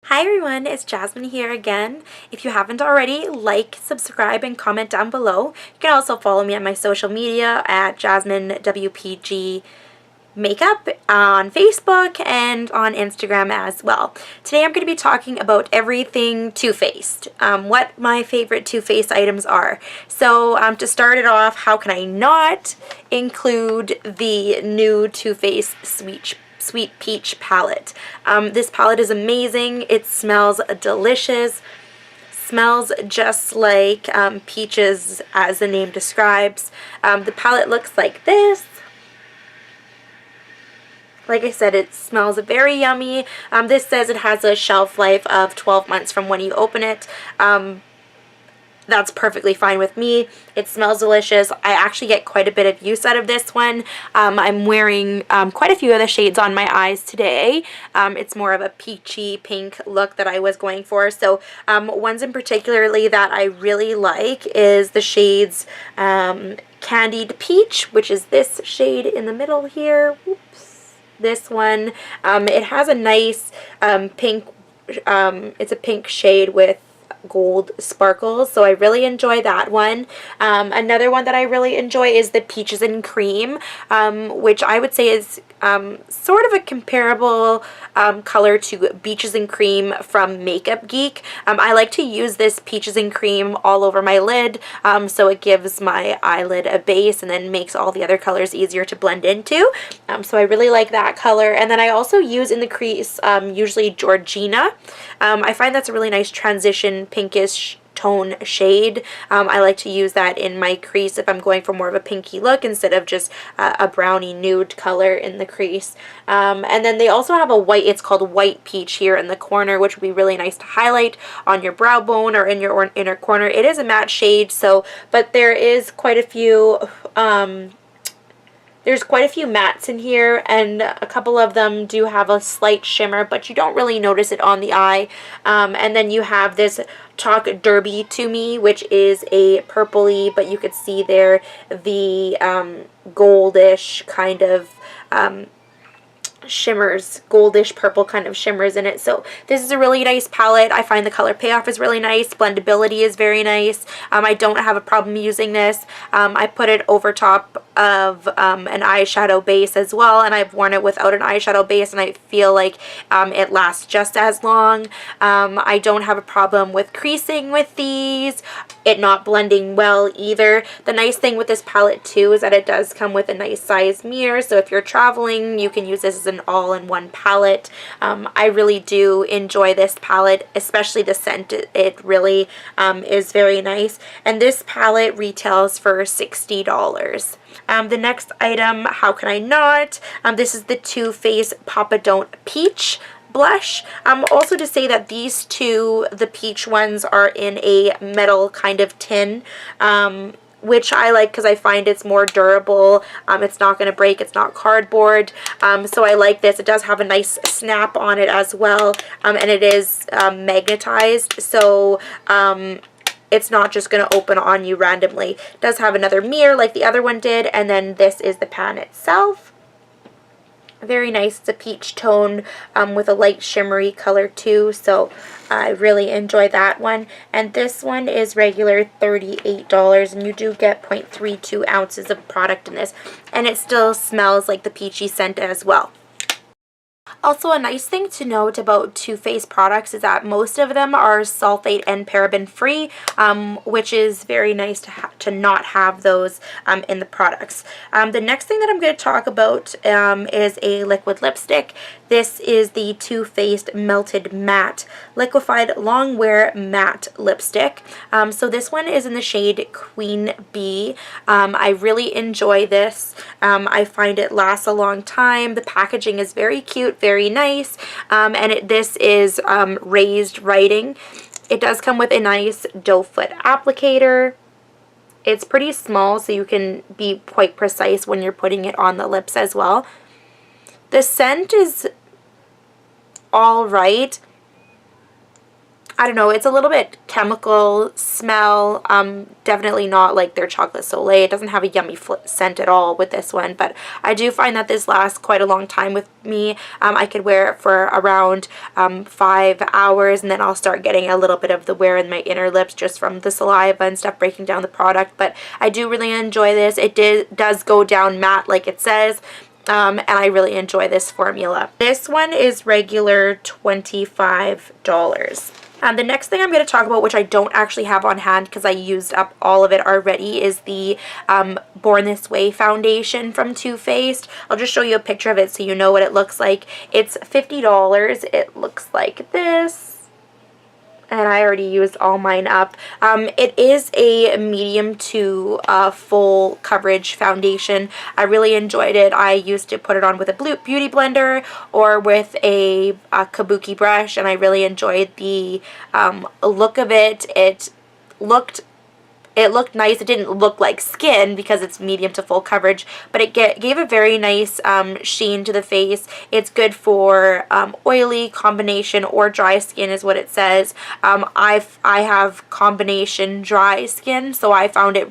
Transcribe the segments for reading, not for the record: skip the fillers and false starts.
Hi everyone, it's Jasmine here again. If you haven't already, like, subscribe, and comment down below. You can also follow me on my social media at JasmineWpgMakeup on Facebook and on Instagram as well. Today I'm going to be talking about everything Too Faced, what my favorite Too Faced items are. So to start it off, how can I not include the new Too Faced Sweet Peach palette. This palette is amazing. It smells delicious. Smells just like peaches, as the name describes. The palette looks like this. Like I said, it smells very yummy. This says it has a shelf life of 12 months from when you open it. That's perfectly fine with me. It smells delicious. I actually get quite a bit of use out of this one. I'm wearing quite a few of the shades on my eyes today. It's more of a peachy pink look that I was going for. So ones in particularly that I really like is the shades Candied Peach, which is this shade in the middle here. Oops. This one. It has a nice pink, it's a pink shade with gold sparkles, so I really enjoy that one. Another one that I really enjoy is the Peaches and Cream, which I would say is sort of a comparable color to Beaches and Cream from Makeup Geek. I like to use this Peaches and Cream all over my lid, so it gives my eyelid a base and then makes all the other colors easier to blend into. So I really like that color. And then I also use in the crease usually Georgina. I find that's a really nice transition pinkish tone shade. I like to use that in my crease if I'm going for more of a pinky look instead of just a brownie nude color in the crease. And then they also have a white, it's called White Peach here in the corner, which would be really nice to highlight on your brow bone or in your inner corner. It is a matte shade, so, but there is quite a few there's quite a few mattes in here, and a couple of them do have a slight shimmer, but you don't really notice it on the eye. And then you have this Talk Derby to Me, which is a purpley, but you could see there the goldish kind of shimmers, goldish purple kind of shimmers in it. So this is a really nice palette. I find the color payoff is really nice. Blendability is very nice. I don't have a problem using this. I put it over top of an eyeshadow base as well, and I've worn it without an eyeshadow base, and I feel like it lasts just as long. I don't have a problem with creasing with these, it not blending well either. The nice thing with this palette too is that it does come with a nice size mirror, so if you're traveling you can use this as an all-in-one palette. I really do enjoy this palette, especially the scent. It really is very nice, and this palette retails for $60. The next item, how can I not? This is the Too Faced Papa Don't Peach blush. Also to say that these two, the peach ones, are in a metal kind of tin, which I like because I find it's more durable. It's not going to break. It's not cardboard. So I like this. It does have a nice snap on it as well, and it is magnetized. So it's not just going to open on you randomly. It does have another mirror like the other one did, and then this is the pan itself. Very nice. It's a peach tone with a light shimmery color too, so I really enjoy that one. And this one is regular $38, and you do get 0.32 ounces of product in this, and it still smells like the peachy scent as well. Also, a nice thing to note about Too Faced products is that most of them are sulfate and paraben free, which is very nice to not have those in the products. The next thing that I'm going to talk about is a liquid lipstick. This is the Too Faced Melted Matte Liquified Long Wear Matte Lipstick. So this one is in the shade Queen Bee. I really enjoy this. I find it lasts a long time. The packaging is very cute, very nice, and this is raised writing. It does come with a nice doe foot applicator. It's pretty small, so you can be quite precise when you're putting it on the lips as well. The scent is all right. I don't know, it's a little bit chemical smell, definitely not like their chocolate Soleil. It doesn't have a yummy scent at all with this one, but I do find that this lasts quite a long time with me. I could wear it for around 5 hours, and then I'll start getting a little bit of the wear in my inner lips just from the saliva and stuff breaking down the product, but I do really enjoy this. It does go down matte like it says. And I really enjoy this formula. This one is regular $25. The next thing I'm going to talk about, which I don't actually have on hand because I used up all of it already, is the Born This Way foundation from Too Faced. I'll just show you a picture of it so you know what it looks like. It's $50. It looks like this. And I already used all mine up. It is a medium to full coverage foundation. I really enjoyed it. I used to put it on with a beauty blender or with a kabuki brush, and I really enjoyed the look of it. It looked nice. It didn't look like skin because it's medium to full coverage, but it gave a very nice sheen to the face. It's good for oily, combination, or dry skin is what it says. I have combination dry skin, so I found it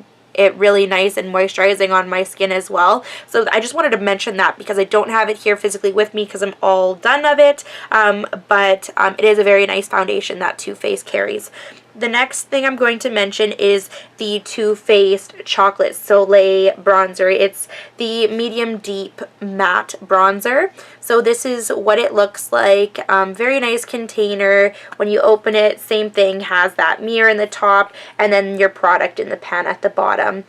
really nice and moisturizing on my skin as well. So I just wanted to mention that because I don't have it here physically with me because I'm all done of it, but it is a very nice foundation that Too Faced carries. The next thing I'm going to mention is the Too Faced Chocolate Soleil bronzer. It's the medium deep matte bronzer. So this is what it looks like. Very nice container. When you open it, same thing, has that mirror in the top and then your product in the pan at the bottom.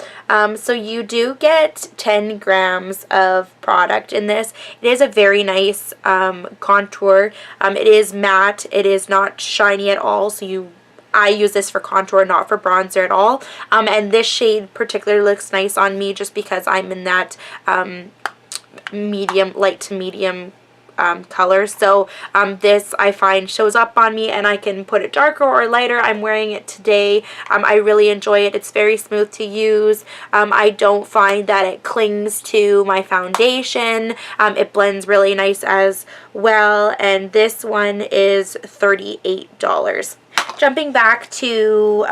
So you do get 10 grams of product in this. It is a very nice contour. It is matte. It is not shiny at all, so I use this for contour, not for bronzer at all. And this shade particularly looks nice on me just because I'm in that medium, light to medium color. So this I find shows up on me, and I can put it darker or lighter. I'm wearing it today. I really enjoy it. It's very smooth to use. I don't find that it clings to my foundation. It blends really nice as well, and this one is $38. Jumping back to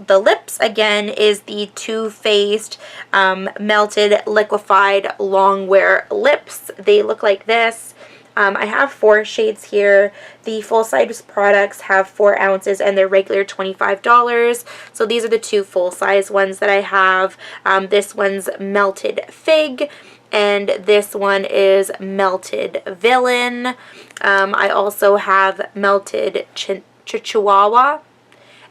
the lips again is the Too Faced Melted Liquified Long Wear Lips. They look like this. I have 4 shades here. The full-size products have 4 ounces and they're regular $25. So these are the 2 full-size ones that I have. This one's Melted Fig and this one is Melted Villain. I also have Melted Chihuahua,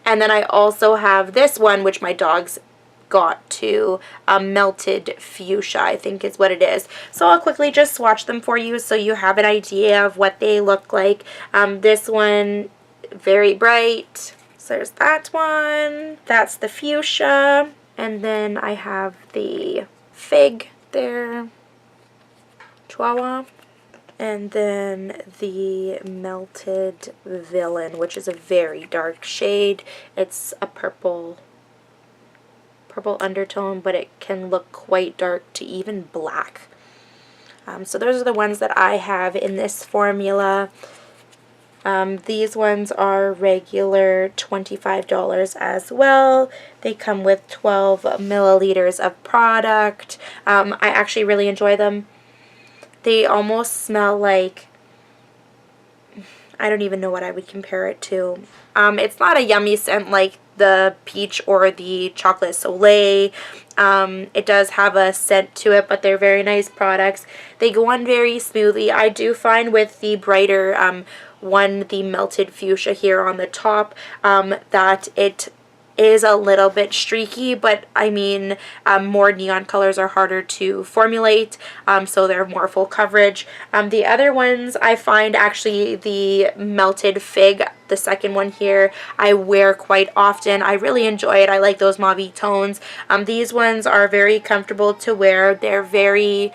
and then I also have this one, which my dogs got to, Melted Fuchsia, I think is what it is. So I'll quickly just swatch them for you so you have an idea of what they look like. This one, very bright. So there's that one. That's the Fuchsia. And then I have the Fig there. Chihuahua. And then the Melted Villain, which is a very dark shade. It's a purple undertone, but it can look quite dark to even black. So those are the ones that I have in this formula. These ones are regular $25 as well. They come with 12 milliliters of product. I actually really enjoy them. They almost smell like, I don't even know what I would compare it to. It's not a yummy scent like the peach or the chocolate Soleil. It does have a scent to it, but they're very nice products. They go on very smoothly. I do find with the brighter one, the Melted Fuchsia here on the top, that it is a little bit streaky, but I mean, more neon colors are harder to formulate, so they're more full coverage. The other ones I find, actually the Melted Fig, the second one here, I wear quite often. I really enjoy it. I like those mauve tones. These ones are very comfortable to wear. They're pretty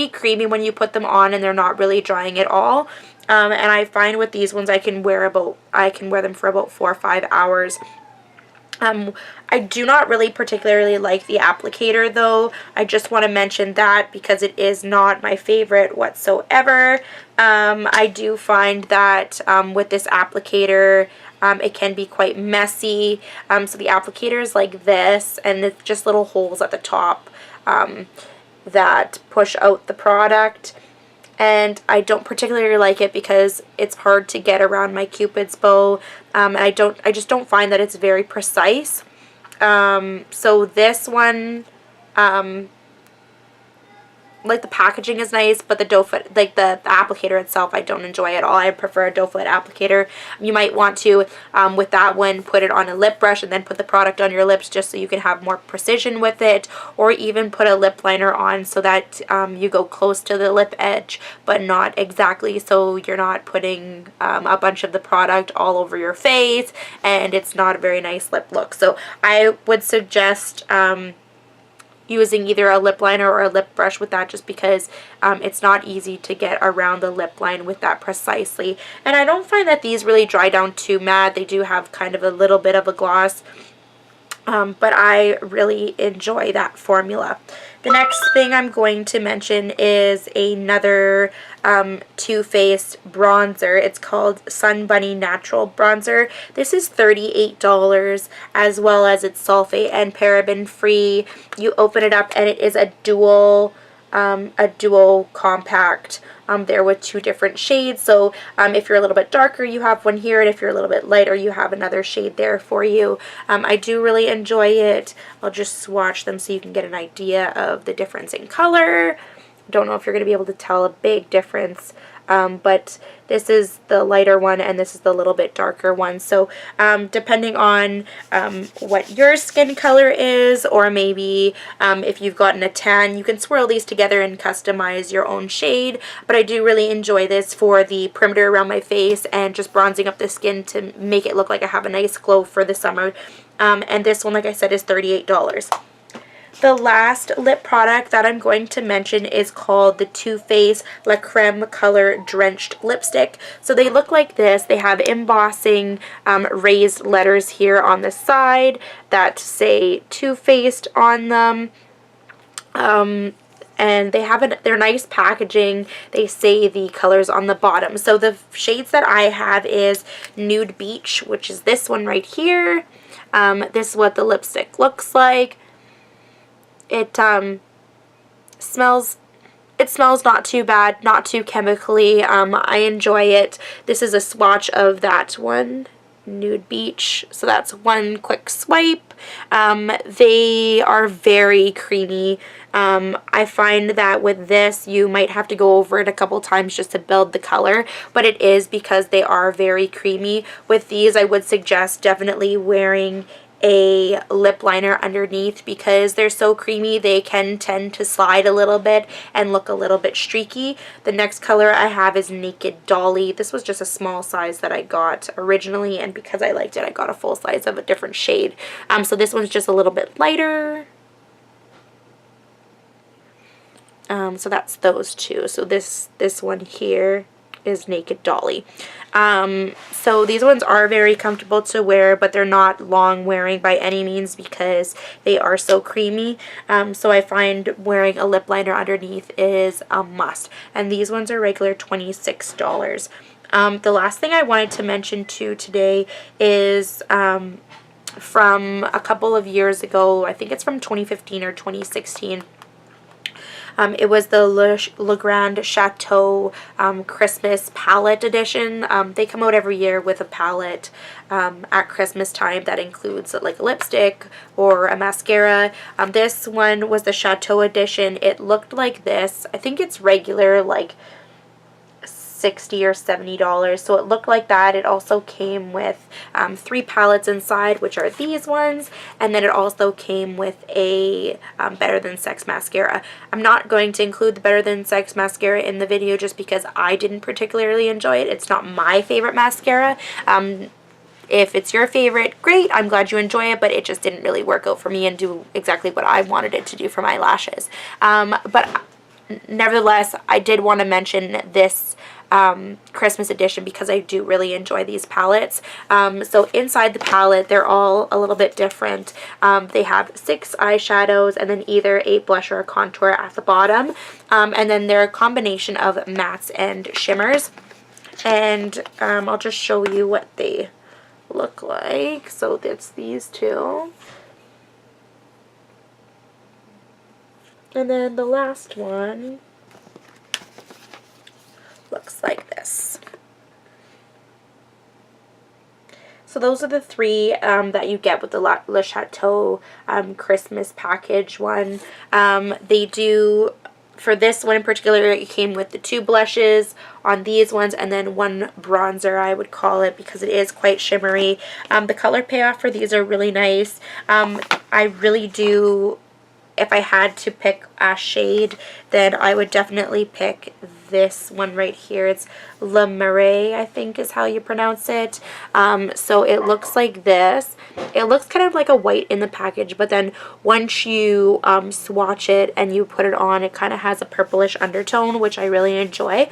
creamy when you put them on, and they're not really drying at all. And I find with these ones I can wear them for about 4 or 5 hours. I do not really particularly like the applicator though. I just want to mention that because it is not my favorite whatsoever. I do find that with this applicator, It can be quite messy. So the applicator is like this, and it's just little holes at the top that push out the product. And I don't particularly like it because it's hard to get around my Cupid's bow, and I just don't find that it's very precise. So this one, like the packaging is nice, but the doe foot, like the applicator itself, I don't enjoy at all. I prefer a doe foot applicator. You might want to, with that one, put it on a lip brush and then put the product on your lips just so you can have more precision with it, or even put a lip liner on so that you go close to the lip edge, but not exactly, so you're not putting a bunch of the product all over your face, and it's not a very nice lip look. So I would suggest using either a lip liner or a lip brush with that, just because it's not easy to get around the lip line with that precisely. And I don't find that these really dry down too matte. They do have kind of a little bit of a gloss, but I really enjoy that formula. The next thing I'm going to mention is another Too Faced bronzer. It's called Sun Bunny Natural Bronzer. This is $38, as well as it's sulfate and paraben free. You open it up and it is a dual compact there with 2 different shades. So if you're a little bit darker, you have one here, and if you're a little bit lighter, you have another shade there for you. I do really enjoy it. I'll just swatch them so you can get an idea of the difference in color. Don't know if you're going to be able to tell a big difference, but this is the lighter one and this is the little bit darker one. So depending on what your skin color is, or maybe if you've gotten a tan, you can swirl these together and customize your own shade. But I do really enjoy this for the perimeter around my face and just bronzing up the skin to make it look like I have a nice glow for the summer. And this one, like I said, is $38. The last lip product that I'm going to mention is called the Too Faced La Crème Color Drenched Lipstick. So they look like this. They have embossing raised letters here on the side that say Too Faced on them. And they have they're nice packaging. They say the colors on the bottom. So the shades that I have is Nude Beach, which is this one right here. This is what the lipstick looks like. It smells not too bad, not too chemically. I enjoy it. This is a swatch of that one, Nude Beach. So that's one quick swipe. They are very creamy. I find that with this, you might have to go over it a couple times just to build the color, but it is because they are very creamy. With these, I would suggest definitely wearing a lip liner underneath, because they're so creamy they can tend to slide a little bit and look a little bit streaky. The next color I have is Naked Dolly. This was just a small size that I got originally, and because I liked it, I got a full size of a different shade. So this one's just a little bit lighter. So that's those two. So this one here is Naked Dolly. So these ones are very comfortable to wear, but they're not long wearing by any means because they are so creamy. So I find wearing a lip liner underneath is a must. And these ones are regular $26. The last thing I wanted to mention too today is from a couple of years ago. I think it's from 2015 or 2016. It was the Le Grand Chateau Christmas palette edition. They come out every year with a palette at Christmas time that includes like a lipstick or a mascara. This one was the Chateau edition. It looked like this. I think it's regular like $60 or $70, so it looked like that. It also came with 3 palettes inside, which are these ones, and then it also came with a Better Than Sex mascara. I'm not going to include the Better Than Sex mascara in the video just because I didn't particularly enjoy it. It's not my favorite mascara. If it's your favorite, great, I'm glad you enjoy it, but it just didn't really work out for me and do exactly what I wanted it to do for my lashes. But nevertheless, I did want to mention this Christmas edition because I do really enjoy these palettes. So inside the palette, they're all a little bit different. They have 6 eyeshadows and then either a blush or a contour at the bottom. And then they're a combination of mattes and shimmers. And I'll just show you what they look like. So that's these two. And then the last one looks like this. So those are the three that you get with the Le Chateau Christmas package one. They do, for this one in particular, it came with the 2 blushes on these ones and then 1 bronzer, I would call it, because it is quite shimmery. The color payoff for these are really nice. I really do, if I had to pick a shade, then I would definitely pick this one right here. It's Le Marais, I think is how you pronounce it. So it looks like this. It looks kind of like a white in the package, but then once you swatch it and you put it on, it kind of has a purplish undertone, which I really enjoy.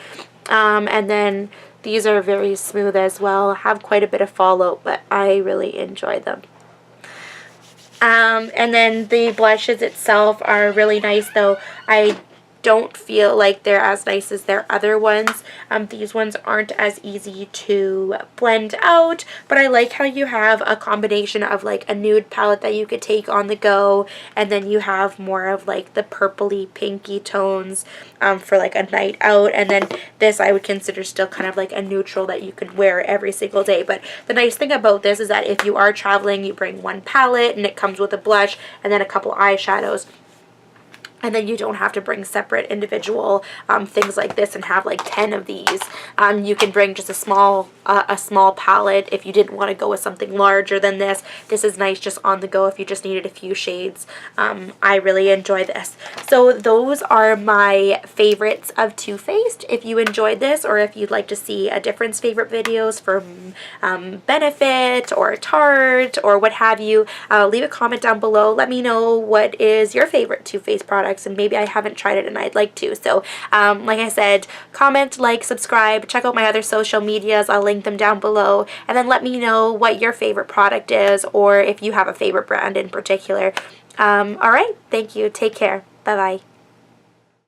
And then these are very smooth as well, have quite a bit of fallout, but I really enjoy them. And then the blushes itself are really nice, though I don't feel like they're as nice as their other ones. These ones aren't as easy to blend out, but I like how you have a combination of like a nude palette that you could take on the go, and then you have more of like the purpley pinky tones for like a night out, and then this I would consider still kind of like a neutral that you could wear every single day. But the nice thing about this is that if you are traveling, you bring 1 palette and it comes with a blush and then a couple eyeshadows. And then you don't have to bring separate individual things like this and have like 10 of these. You can bring just a small palette if you didn't want to go with something larger than this. This is nice just on the go if you just needed a few shades. I really enjoy this. So those are my favorites of Too Faced. If you enjoyed this, or if you'd like to see a different favorite videos from Benefit or Tarte or what have you, leave a comment down below. Let me know what is your favorite Too Faced product, and maybe I haven't tried it and I'd like to. So like I said, comment, like, subscribe, check out my other social medias, I'll link them down below, and then let me know what your favorite product is, or if you have a favorite brand in particular. Alright, thank you, take care, bye bye.